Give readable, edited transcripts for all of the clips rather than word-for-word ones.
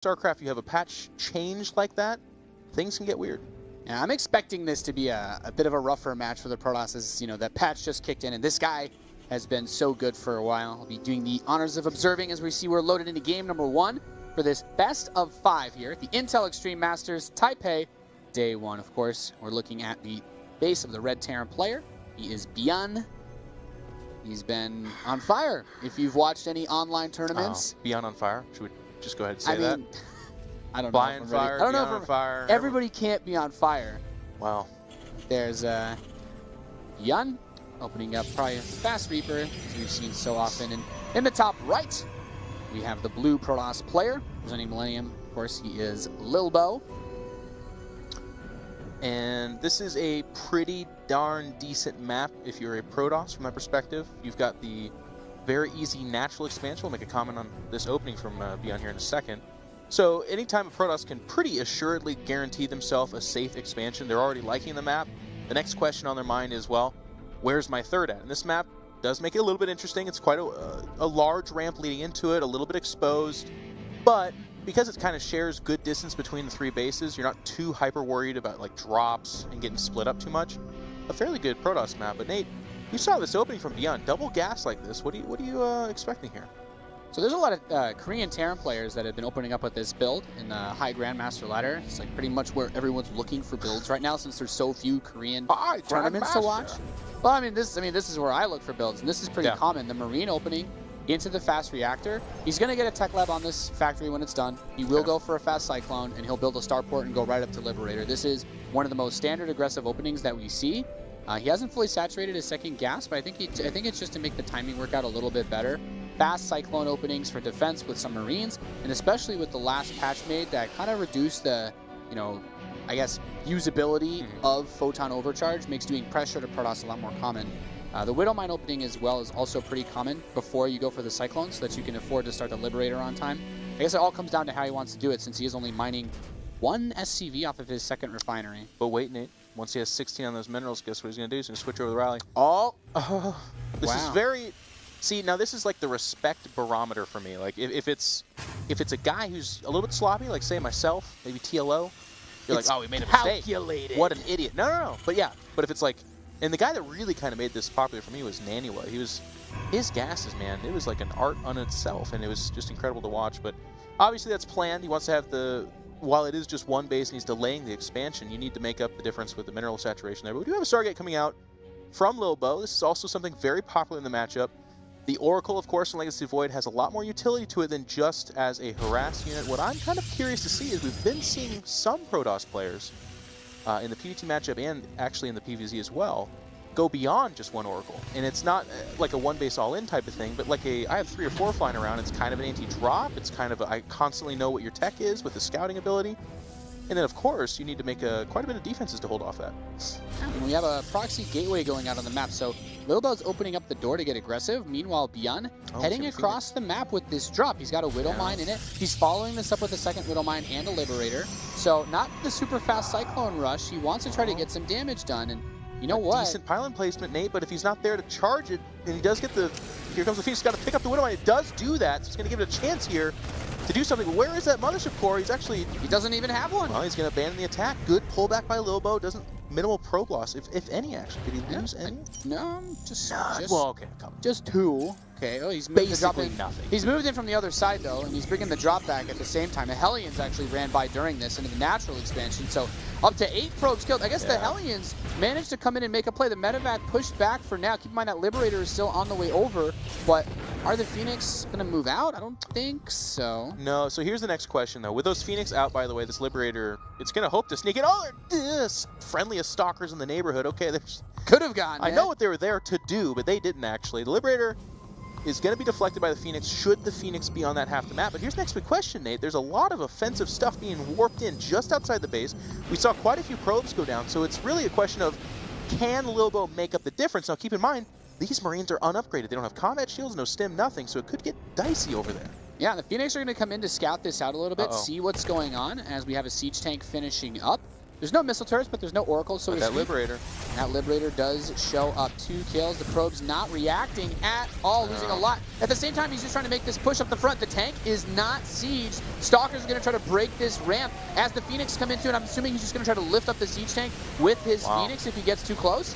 StarCraft, you have a patch change like that, things can get weird. Yeah, I'm expecting this to be a bit of a rougher match for the Protoss, as, you know, that patch just kicked in, and this guy has been so good for a while. I'll be doing the honors of observing as we see we're loaded into game number 1 for this best of 5 here at the Intel Extreme Masters Taipei Day 1. Of course, we're looking at the base of the Red Terran player. He is Beyond. He's been on fire. If you've watched any online tournaments. Beyond on fire? Should we just go ahead and say that? I don't know. Beyond fire, I don't know on fire. Everybody can't be on fire. Wow. There's Yun opening up probably a Fast Reaper, as we've seen so often. And in the top right, we have the blue Protoss player, presenting Millennium. Of course, he is Lilbow. And this is a pretty darn decent map if you're a Protoss from that perspective. You've got the very easy natural expansion. We'll make a comment on this opening from Beyond here in a second. So anytime a Protoss can pretty assuredly guarantee themselves a safe expansion, they're already liking the map. The next question on their mind is, well, where's my third at? And this map does make it a little bit interesting. It's quite a large ramp leading into it, a little bit exposed, but because it kind of shares good distance between the 3 bases, you're not too hyper worried about like drops and getting split up too much. A fairly good Protoss map. But Nate, you saw this opening from Beyond, double gas like this. What are you expecting here? So there's a lot of Korean Terran players that have been opening up with this build in the high Grandmaster ladder. It's like pretty much where everyone's looking for builds right now, since there's so few Korean tournaments to watch. Well, I mean this is where I look for builds, and this is pretty common. The Marine opening into the fast reactor. He's going to get a tech lab on this factory when it's done. He will go for a fast cyclone, and he'll build a starport and go right up to Liberator. This is one of the most standard aggressive openings that we see. He hasn't fully saturated his second gas, but I think it's just to make the timing work out a little bit better. Fast cyclone openings for defense with some Marines, and especially with the last patch made that kind of reduced the, you know, I guess, usability of Photon Overcharge, makes doing pressure to Protoss a lot more common. The Widow Mine opening as well is also pretty common before you go for the Cyclone, so that you can afford to start the Liberator on time. I guess it all comes down to how he wants to do it, since he is only mining 1 SCV off of his second refinery. But wait, Nate. Once he has 16 on those minerals, guess what he's going to do? He's going to switch over the rally. This is very... See, now this is like the respect barometer for me. Like, if it's a guy who's a little bit sloppy, like, say, myself, maybe TLO, you're like, oh, we made a mistake. Calculated. What an idiot. No. But yeah, but if it's like... And the guy that really kind of made this popular for me was Naniwa. His gases, man, it was like an art on itself, and it was just incredible to watch. But obviously that's planned. He wants to have the... While it is just one base and he's delaying the expansion, you need to make up the difference with the mineral saturation there. But we do have a Stargate coming out from Lilbow. This is also something very popular in the matchup. The Oracle, of course, in Legacy Void has a lot more utility to it than just as a harass unit. What I'm kind of curious to see is we've been seeing some Protoss players in the PvT matchup and actually in the PvZ as well go beyond just one Oracle. And it's not like a one base all-in type of thing, but like I have 3 or 4 flying around. It's kind of an anti-drop. It's kind of I constantly know what your tech is with the scouting ability. And then, of course, you need to make quite a bit of defenses to hold off that. And we have a proxy gateway going out on the map, so Lilbow's opening up the door to get aggressive. Meanwhile, Beyond heading across the map with this drop. He's got a Widow Mine in it. He's following this up with a second Widow Mine and a Liberator. So not the super fast Cyclone rush. He wants to try to get some damage done. And you know what? Decent pylon placement, Nate, but if he's not there to charge it, and he does get the... Here comes the Phoenix. He's got to pick up the Widow Mine. It does do that, so he's going to give it a chance here to do something. But where is that Mothership Core? He doesn't even have one. Well, he's going to abandon the attack. Good pullback by Lilbow. Minimal probe loss, if any, actually. Did he lose any? No, just well, okay, come on. Just 2. Okay, oh, he's basically nothing. He's moved in from the other side, though, and he's bringing the drop back at the same time. The Hellions actually ran by during this into the natural expansion, so up to 8 probes killed. I guess the Hellions managed to come in and make a play. The medevac pushed back for now. Keep in mind that Liberator is still on the way over, but are the Phoenix going to move out? I don't think so. No, so here's the next question, though. With those Phoenix out, by the way, this Liberator, it's going to hope to sneak in. Oh, they're friendliest stalkers in the neighborhood. Okay, could have gotten I know what they were there to do, but they didn't actually. The Liberator is going to be deflected by the Phoenix should the Phoenix be on that half the map. But here's the next big question, Nate. There's a lot of offensive stuff being warped in just outside the base. We saw quite a few probes go down, so it's really a question of, can Lilbow make up the difference? Now, keep in mind, these Marines are unupgraded. They don't have combat shields, no stim, nothing, so it could get dicey over there. Yeah, the Phoenix are going to come in to scout this out a little bit, see what's going on as we have a siege tank finishing up. There's no missile turrets, but there's no oracles, so But that Liberator. And that Liberator does show up. 2 kills. The probe's not reacting at all, losing a lot. At the same time, he's just trying to make this push up the front. The tank is not sieged. Stalker's going to try to break this ramp as the Phoenix come into it. I'm assuming he's just going to try to lift up the siege tank with his Phoenix if he gets too close.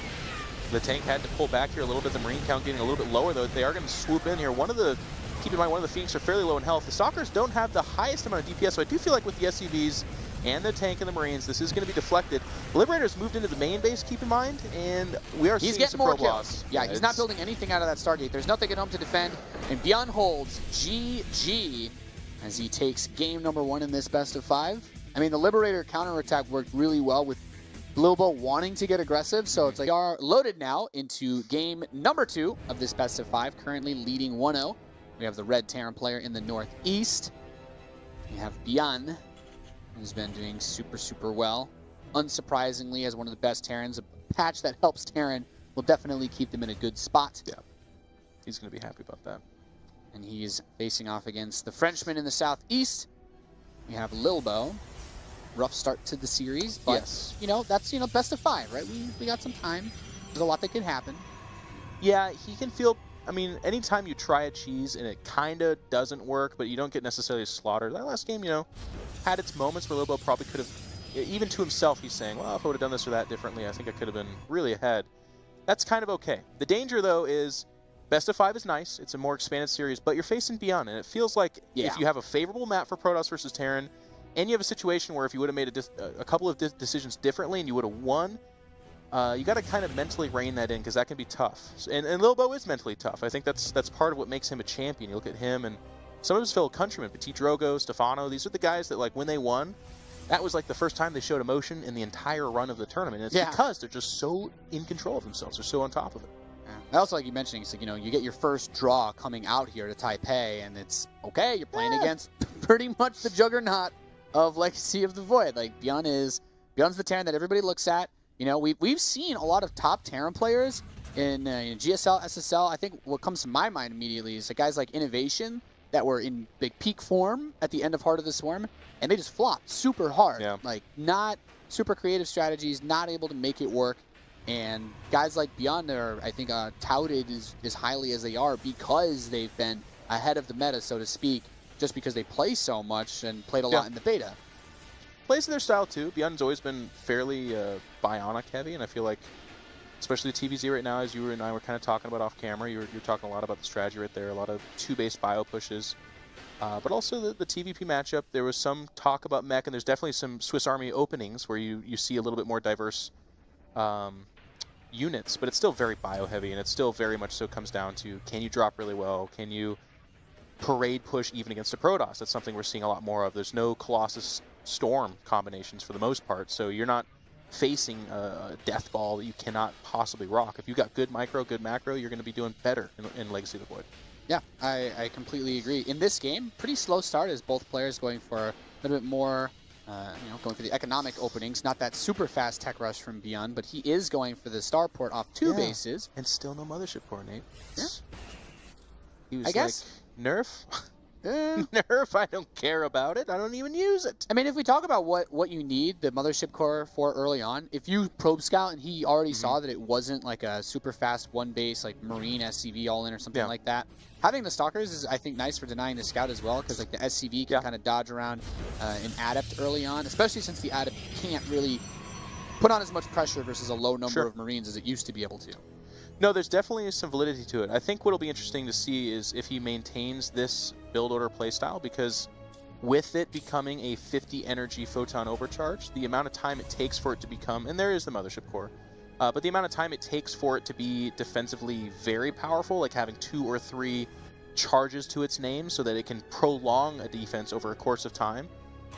The tank had to pull back here a little bit. The Marine count getting a little bit lower, though. They are going to swoop in here. Keep in mind, one of the Phoenix are fairly low in health. The Stalkers don't have the highest amount of DPS, so I do feel like with the SCVs and the tank and the Marines, this is going to be deflected. Liberator's moved into the main base, keep in mind, and we are seeing some probe loss. Yeah, he's not building anything out of that Stargate. There's nothing at home to defend, and Beyond holds GG as he takes game number 1 in this best of 5. I mean, the Liberator counterattack worked really well with Lilbow wanting to get aggressive, so it's like we are loaded now into game number 2 of this best of 5, currently leading 1-0. We have the red Terran player in the northeast. We have Beyond, who's been doing super well. Unsurprisingly, as one of the best Terrans, a patch that helps Terran will definitely keep them in a good spot. Yeah, he's going to be happy about that. And he's facing off against the Frenchman in the southeast. We have Lilbow. Rough start to the series, but yes, that's best of 5, right? We got some time. There's a lot that could happen. Yeah, he can feel. I mean, anytime you try a cheese and it kind of doesn't work, but you don't get necessarily slaughtered. That last game, had its moments where Lilbow probably could have, even to himself, he's saying, well, if I would have done this or that differently, I think I could have been really ahead. That's kind of okay. The danger, though, is best of 5 is nice. It's a more expanded series, but you're facing Beyond, and it feels like if you have a favorable map for Protoss versus Terran, and you have a situation where if you would have made a couple of decisions differently and you would have won, you got to kind of mentally rein that in, because that can be tough. And Lilbow is mentally tough. I think that's part of what makes him a champion. You look at him and some of his fellow countrymen, Petit Drogo, Stefano, these are the guys that, like, when they won, that was like the first time they showed emotion in the entire run of the tournament. And it's because they're just so in control of themselves. They're so on top of it. Yeah. I also like you mentioning, it's like, you get your first draw coming out here to Taipei, and it's okay, you're playing against pretty much the juggernaut of Legacy of the Void. Like, Beyond's the Terran that everybody looks at. We've seen a lot of top Terran players in GSL, SSL. I think what comes to my mind immediately is the guys like Innovation that were in big peak form at the end of Heart of the Swarm, and they just flopped super hard. Yeah. Like, not super creative strategies, not able to make it work. And guys like Beyond are, I think, touted as highly as they are because they've been ahead of the meta, so to speak, just because they play so much and played a lot in the beta. Plays to their style, too. Beyond's always been fairly bionic heavy, and I feel like, especially the TVZ right now, as you and I were kind of talking about off camera, you're talking a lot about the strategy right there, a lot of 2-base bio pushes. But also the TvP matchup, there was some talk about mech, and there's definitely some Swiss Army openings where you see a little bit more diverse units, but it's still very bio heavy, and it still very much so comes down to, can you drop really well? Can you parade push even against a Protoss? That's something we're seeing a lot more of. There's no Colossus Storm combinations for the most part, so you're not facing a death ball that you cannot possibly rock. If you got good micro, good macro, you're going to be doing better in Legacy of the Void. Yeah, I completely agree. In this game, pretty slow start as both players going for a little bit more, going for the economic openings. Not that super fast tech rush from Beyond, but he is going for the starport off 2 bases. And still no mothership core, Nate. Yeah. He was I guess. Like, nerf? Nerf, I don't care about it. I don't even use it. I mean, if we talk about what you need the mothership core for early on, if you probe scout and he already saw that it wasn't like a super fast 1-base like Marine SCV all in or something like that, having the Stalkers is, I think, nice for denying the scout as well, because like the SCV can kind of dodge around an Adept early on, especially since the Adept can't really put on as much pressure versus a low number of Marines as it used to be able to. No, there's definitely some validity to it. I think what'll be interesting to see is if he maintains this build order playstyle, because with it becoming a 50 energy photon overcharge, the amount of time it takes for it to become, and there is the mothership core, but the amount of time it takes for it to be defensively very powerful, like having 2 or 3 charges to its name so that it can prolong a defense over a course of time,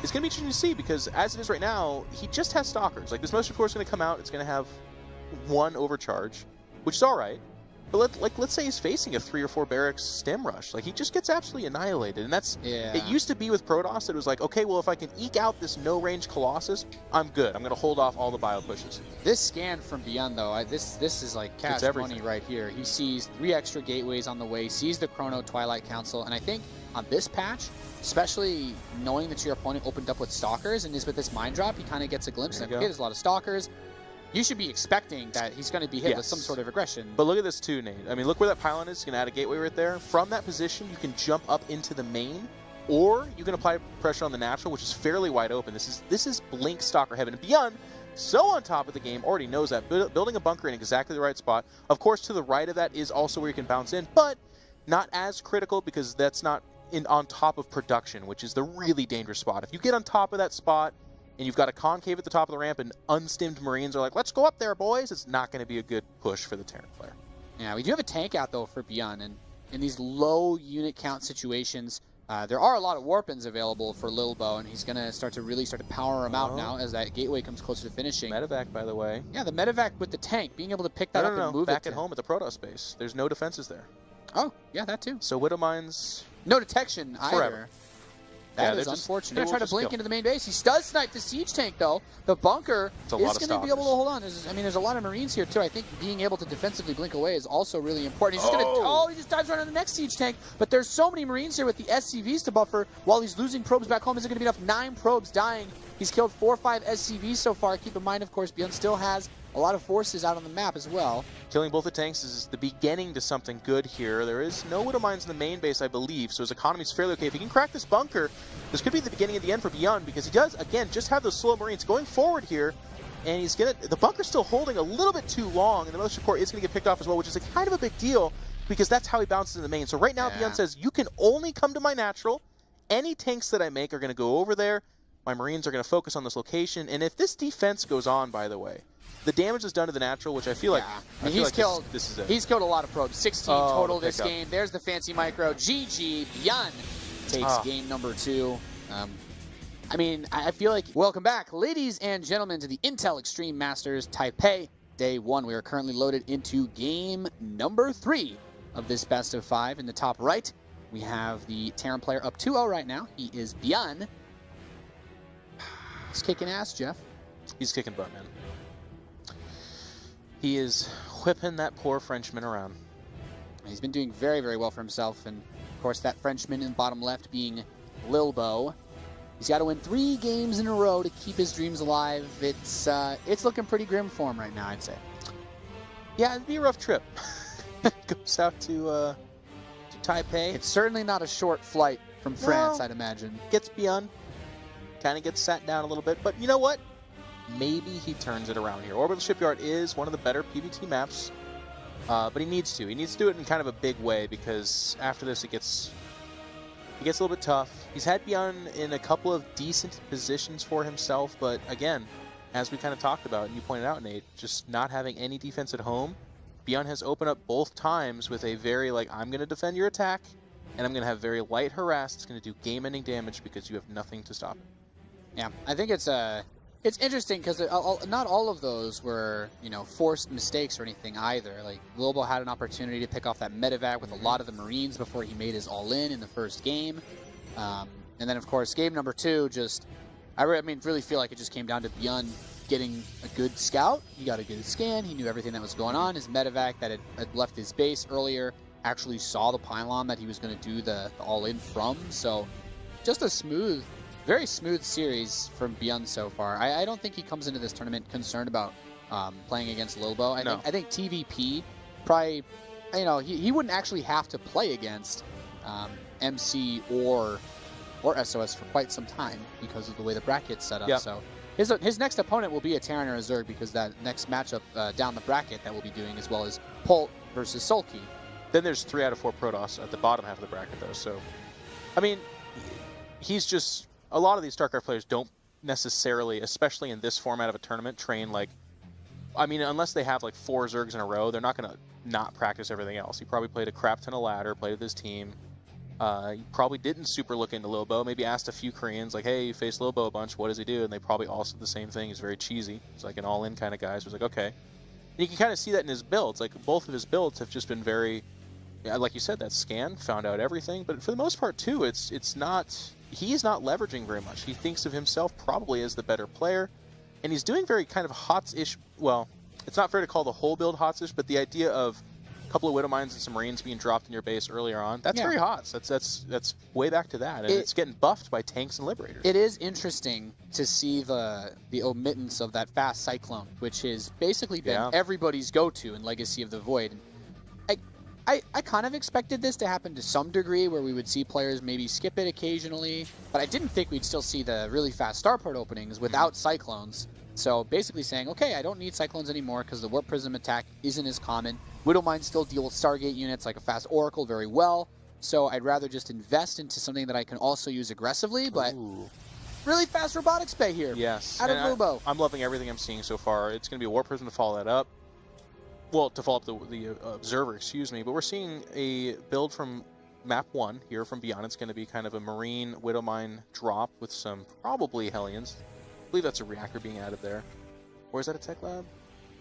is going to be interesting to see, because as it is right now, he just has Stalkers. Like, this mothership core is going to come out, it's going to have 1 overcharge, which is all right, But let's say he's facing a 3 or 4 barracks stem rush. Like, he just gets absolutely annihilated. And that's... Yeah. It used to be with Protoss that it was like, okay, well, if I can eke out this no-range Colossus, I'm good. I'm going to hold off all the bio pushes. This scan from Beyond, though, this is like cash money right here. He sees 3 extra gateways on the way, sees the Chrono Twilight Council, and I think on this patch, especially knowing that your opponent opened up with Stalkers and is with this Mine Drop, he kind of gets a glimpse of, okay, there's a lot of Stalkers. You should be expecting that he's going to be hit with some sort of aggression. But look at this too, Nate. I mean, look where that pylon is. He's going to add a gateway right there. From that position, you can jump up into the main, or you can apply pressure on the natural, which is fairly wide open. This is Blink Stalker heaven. And Beyond, so on top of the game, already knows that. Building a bunker in exactly the right spot. Of course, to the right of that is also where you can bounce in, but not as critical because that's not on top of production, which is the really dangerous spot. If you get on top of that spot, and you've got a concave at the top of the ramp, and unstimmed Marines are like, let's go up there, boys, it's not going to be a good push for the Terran player. Yeah, we do have a tank out, though, for Beyond, and in these low unit count situations, there are a lot of Warpins available for Lilbow, and he's going to start to power him out now as that gateway comes closer to finishing. Medevac, by the way. Yeah, the Medevac with the tank, being able to pick that up and move back at home at the Protoss base. There's no defenses there. Oh, yeah, that too. So Widow Mines... No detection either. Forever. That is unfortunate. They're trying to blink into the main base. He does snipe the siege tank, though. The bunker is going to be able to hold on. There's a lot of Marines here, too. I think being able to defensively blink away is also really important. He's just going to... he just dives right on the next siege tank. But there's so many Marines here with the SCVs to buffer while he's losing probes back home. Is it going to be enough? 9 probes dying. He's killed 4 or 5 SCVs so far. Keep in mind, of course, Beyond still has a lot of forces out on the map as well. Killing both the tanks is the beginning to something good here. There is no Widow Mines in the main base, I believe, so his economy's fairly okay. If he can crack this bunker, this could be the beginning of the end for Beyond, because he does, again, just have those slow Marines going forward here, and he's gonna... The bunker's still holding a little bit too long, and the militia core is going to get picked off as well, which is a kind of a big deal, because that's how he bounces in the main. So right now, Beyond says, you can only come to my natural. Any tanks that I make are going to go over there. My Marines are going to focus on this location, and if this defense goes on, by the way, the damage is done to the natural, which I feel like... He's killed a lot of probes. 16 total this game. There's the fancy micro. GG. Beyond takes game number 2. I feel like... Welcome back, ladies and gentlemen, to the Intel Extreme Masters Taipei Day 1. We are currently loaded into game number 3 of this best of 5. In the top right, we have the Terran player up 2-0 right now. He is Beyond. He's kicking ass, Jeff. He's kicking butt, man. He is whipping that poor Frenchman around. He's been doing very, very well for himself, and of course that Frenchman in the bottom left being Lilbow. He's got to win 3 games in a row to keep his dreams alive. It's looking pretty grim for him right now, I'd say. Yeah, it'd be a rough trip. Goes out to Taipei. It's certainly not a short flight from France, I'd imagine. Gets Beyond. Kind of gets sat down a little bit, but you know what? Maybe he turns it around here. Orbital Shipyard is one of the better PvT maps, but he needs to. He needs to do it in kind of a big way, because after this it gets a little bit tough. He's had Beyond in a couple of decent positions for himself, but again, as we kind of talked about, and you pointed out, Nate, just not having any defense at home. Beyond has opened up both times with a very, I'm going to defend your attack, and I'm going to have very light harass. It's going to do game-ending damage because you have nothing to stop it. Yeah, I think it's interesting because not all of those were, forced mistakes or anything either. Like, Lilbow had an opportunity to pick off that medevac with a lot of the Marines before he made his all-in in the first game. And then, of course, game number 2, I really feel like it just came down to Beyond getting a good scout. He got a good scan. He knew everything that was going on. His medevac that had left his base earlier actually saw the pylon that he was going to do the all-in from. So, just a very smooth series from Beyond so far. I don't think he comes into this tournament concerned about playing against Lilbow. I think TvP probably, he wouldn't actually have to play against MC or SOS for quite some time because of the way the bracket's set up. Yep. So his next opponent will be a Terran or a Zerg, because that next matchup down the bracket that we'll be doing, as well as Polt versus Sulky. Then there's 3 out of 4 Protoss at the bottom half of the bracket, though. So, he's just... A lot of these StarCraft players don't necessarily, especially in this format of a tournament, train unless they have 4 Zergs in a row, they're not going to not practice everything else. He probably played a crap ton of ladder, played with his team. He probably didn't super look into Lilbow, maybe asked a few Koreans, hey, you faced Lilbow a bunch, what does he do? And they probably all said the same thing. He's very cheesy. He's like an all-in kind of guy. So it's okay. you can kind of see that in his builds. Like, both of his builds have just been very, yeah, like you said, that scan, found out everything. But for the most part, too, it's not, he's not leveraging very much. He thinks of himself probably as the better player. And he's doing very kind of HOTS-ish, well, it's not fair to call the whole build HOTS-ish, but the idea of a couple of Widow Mines and some Marines being dropped in your base earlier on, that's very HOTS. That's way back to that. And it's getting buffed by tanks and Liberators. It is interesting to see the omittance of that fast Cyclone, which has basically been everybody's go-to in Legacy of the Void. I kind of expected this to happen to some degree, where we would see players maybe skip it occasionally, but I didn't think we'd still see the really fast starport openings without Cyclones. So basically saying, okay, I don't need Cyclones anymore because the Warp Prism attack isn't as common. Widow Mines still deal with Stargate units like a fast Oracle very well, so I'd rather just invest into something that I can also use aggressively, but really fast Robotics Bay here. Yes. Out of Lilbow. I'm loving everything I'm seeing so far. It's going to be a Warp Prism to follow that up. Well, to follow up the Observer, excuse me. But we're seeing a build from map 1 here from Beyond. It's going to be kind of a Marine Widow Mine drop with some probably Hellions. I believe that's a reactor being added there. Or is that a Tech Lab?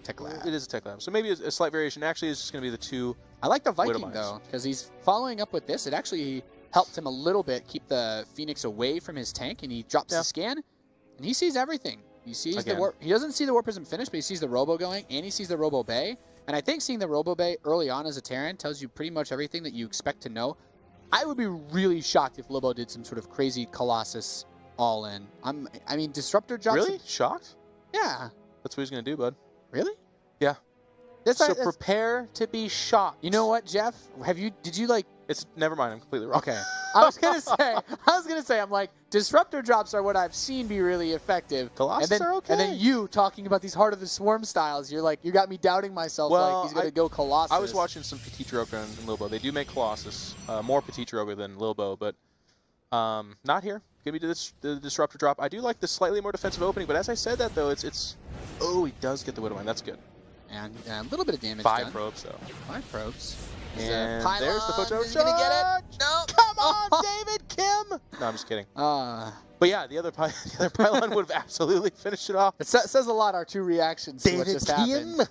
Tech Lab. It is a Tech Lab. So maybe a slight variation. Actually, it's just going to be the 2. I like the Viking, though, because he's following up with this. It actually helped him a little bit keep the Phoenix away from his tank, and he drops the scan, and he sees everything. He sees the Warp. He doesn't see the Warp Prism finish, but he sees the Robo going, and he sees the Robo Bay. And I think seeing the Robo Bay early on as a Terran tells you pretty much everything that you expect to know. I would be really shocked if Lilbow did some sort of crazy Colossus all-in. I mean, Disruptor drops... Really? Shocked? Yeah. That's what he's going to do, bud. Really? Yeah. So prepare to be shocked. You know what, Jeff? Did you like... It's never mind. I'm completely wrong. Okay. I was gonna say, I'm like, disruptor drops are what I've seen be really effective. Colossus are okay. And then you talking about these Heart of the Swarm styles, you're like, you got me doubting myself. Well, like he's gonna go Colossus. I was watching some Petit Droga in Lilbow. They do make Colossus, more Petit Droga than Lilbow, but not here. Give me the disruptor drop. I do like the slightly more defensive opening, but as I said that though, it's oh, he does get the Widow Mine. That's good. And a little bit of damage. 5 probes though. 5 probes. And there's the photo. He's gonna get it. No. Come on, David Kim. No, I'm just kidding. But yeah, the other pylon would have absolutely finished it off. It says a lot. Our 2 reactions to what just happened.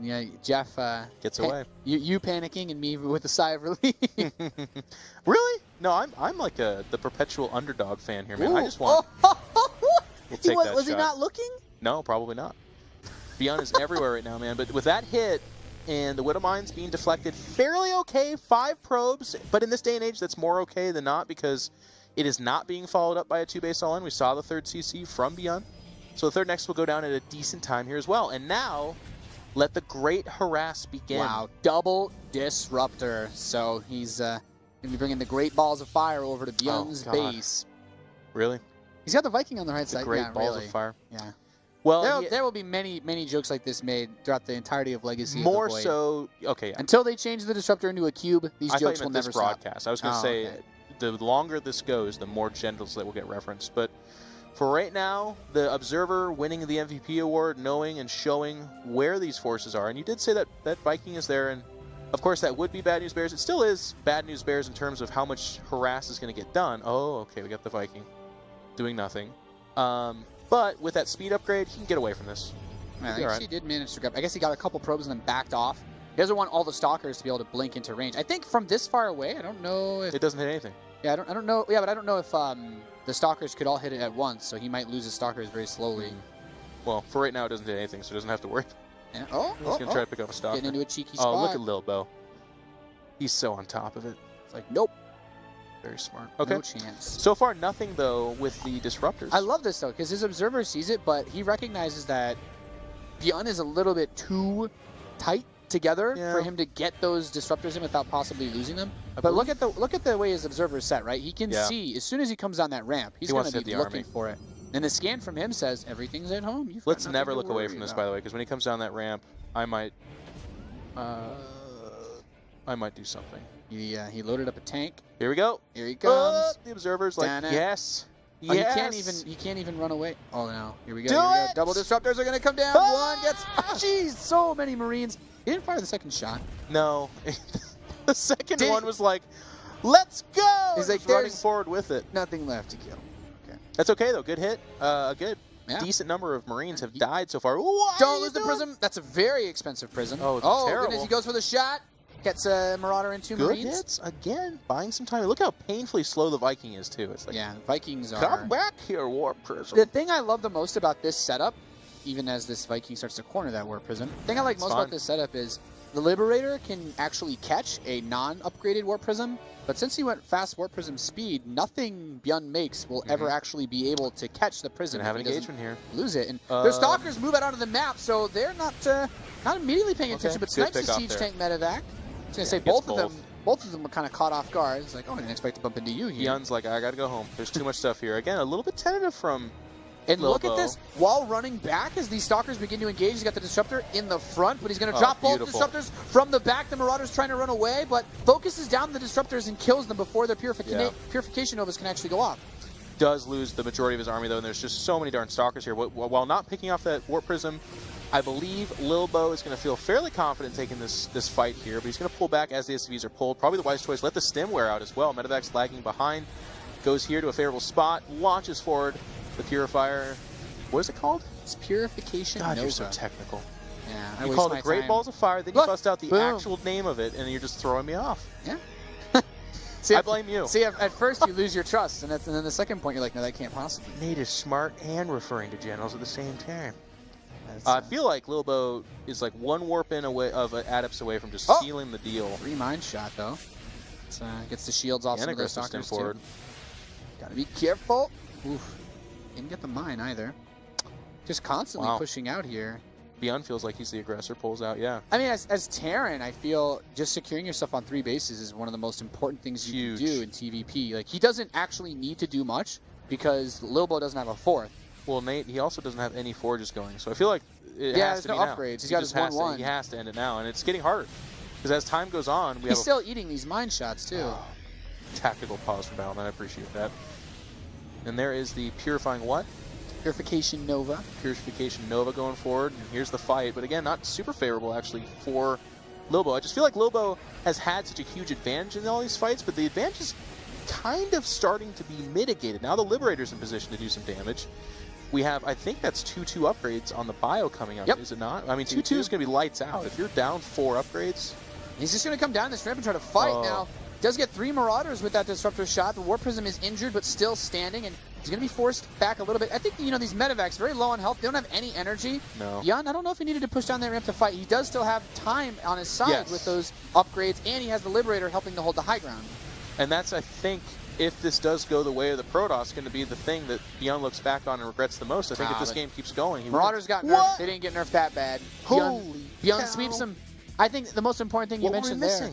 Yeah, Jeff gets away. You panicking and me with a sigh of relief. Really? No, I'm like the perpetual underdog fan here, man. Ooh. I just want. We'll take that was shot. he not looking? No, probably not. Beyond is everywhere right now, man. But with that hit and the Widow Mines being deflected, fairly okay. 5 probes, but in this day and age, that's more okay than not because it is not being followed up by a 2-base all-in. We saw the 3rd CC from Beyond. So the 3rd Next will go down at a decent time here as well. And now, let the great harass begin. Wow, double disruptor. So he's going to be bringing the great balls of fire over to Beyond's base. Really? He's got the Viking on the right side. Great balls of fire. Yeah. Well, there will be many jokes like this made throughout the entirety of Legacy. More of the Void. so, okay. Yeah. Until they change the disruptor into a cube, these jokes will never stop. Broadcast. I was going to say, the longer this goes, the more genitals that will get referenced. But for right now, the Observer winning the MVP award, knowing and showing where these forces are, and you did say that Viking is there, and of course that would be Bad News Bears. It still is Bad News Bears in terms of how much harass is going to get done. Oh, okay, we got the Viking doing nothing. But with that speed upgrade, he can get away from this. I think he did manage to grab. I guess he got a couple probes and then backed off. He doesn't want all the stalkers to be able to blink into range. I think from this far away, I don't know if it doesn't hit anything. Yeah, I don't know. Yeah, but I don't know if the stalkers could all hit it at once, so he might lose his stalkers very slowly. Well, for right now, it doesn't hit anything, so he doesn't have to worry. Yeah. He's gonna try to pick up a stalker. Getting into a cheeky spot. Oh, look at Lilbow. He's so on top of it. It's like, nope. Very smart. Okay. No chance. So far, nothing, though, with the disruptors. I love this, though, because his Observer sees it, but he recognizes that Beyond is a little bit too tight together for him to get those disruptors in without possibly losing them. But look at the way his Observer is set, right? He can see, as soon as he comes down that ramp, he's going to be looking for it. And the scan from him says, everything's at home. Let's never look away from this, by the way, because when he comes down that ramp, I might do something. He loaded up a tank. Here we go. Here he comes. The Observer's like, yes. Oh, yes. He can't even run away. Oh no. Here we go. Do it! Double disruptors are gonna come down. One gets jeez, so many Marines. He didn't fire the second shot. No. The second one was like, let's go! He's like running forward with it. Nothing left to kill. Okay. That's okay though. Good hit. Good. decent number of Marines have died so far. What Don't lose the Prism. That's a very expensive Prism. Oh, terrible. Goodness, he goes for the shot. Gets a Marauder and 2 Good Marines. hits again, buying some time. Look how painfully slow the Viking is too. It's like, Yeah, Vikings are. come back here, Warp Prism. The thing I love the most about this setup, even as this Viking starts to corner that Warp Prism, the thing I like most about this setup is the Liberator can actually catch a non-upgraded Warp Prism, but since he went fast Warp Prism speed, nothing Bjorn makes will ever actually be able to catch the Prism. Gonna have an engagement here. Lose it, and their Stalkers move out onto the map, so they're not immediately paying attention. But Snipes the Siege Tank medevac. I was gonna say both of them were kind of caught off guard. It's like, oh, I didn't expect to bump into you here. Bjorn's like, I gotta go home. There's too much stuff here. Again, a little bit tentative from. And Lilbow. look at this, while running back as these Stalkers begin to engage, he's got the Disruptor in the front, but he's going to drop both Disruptors from the back. The Marauder's trying to run away, but focuses down the Disruptors and kills them before their Purification Novas can actually go off. Does lose the majority of his army, though, and there's just so many darn Stalkers here. While not picking off that Warp Prism, I believe Lilbow is going to feel fairly confident taking this fight here, but he's going to pull back as the SCVs are pulled. Probably the wise choice. Let the stim wear out as well. Medevac's lagging behind. Goes here to a favorable spot. Launches forward the Purifier. What is it called? It's Purification Nova. God, you're so technical. Yeah, you call it Great Balls of Fire, then you bust out the actual name of it, and you're just throwing me off. Yeah. I blame you. See, at first you lose your trust, and then the second point you're like, no, that can't possibly. Nate is smart and referring to generals at the same time. I feel like Lilbow is like one warp in away of adepts away from just sealing the deal. 3 mine shot though. Gets the shields off some of those Stalkers too. Gotta be careful. Oof. Didn't get the mine either. Just constantly pushing out here. Bjorn feels like he's the aggressor, pulls out, yeah. I mean, as Terran, I feel just securing yourself on 3 bases is one of the most important things you can do in TvP. Like, he doesn't actually need to do much because Lilbow doesn't have a 4th. Well, Nate, he also doesn't have any forges going, so I feel like it has to be no upgrades. He's got his 1-1. He has to end it now, and it's getting harder. Because as time goes on, he's still eating these mine shots, too. Tactical pause for Battle.net, I appreciate that. And there is the Purifying what? Purification Nova. Purification Nova going forward. And here's the fight. But again, not super favorable, actually, for Lilbow. I just feel like Lilbow has had such a huge advantage in all these fights, but the advantage is kind of starting to be mitigated. Now the Liberator's in position to do some damage. We have, I think that's 2-2 upgrades on the bio coming up, is it not? I mean, 2-2 is going to be lights out. If you're down 4 upgrades... He's just going to come down this ramp and try to fight now. Does get 3 Marauders with that Disruptor shot. The Warp Prism is injured, but still standing, and he's going to be forced back a little bit. I think, you know, these medevacs, very low on health. They don't have any energy. No. Bjorn, I don't know if he needed to push down that ramp to fight. He does still have time on his side with those upgrades, and he has the Liberator helping to hold the high ground. And that's, I think, if this does go the way of the Protoss, going to be the thing that Bjorn looks back on and regrets the most. I think if this game keeps going... Marauders got nerfed. They didn't get nerfed that bad. Bjorn sweeps him. I think the most important thing you mentioned there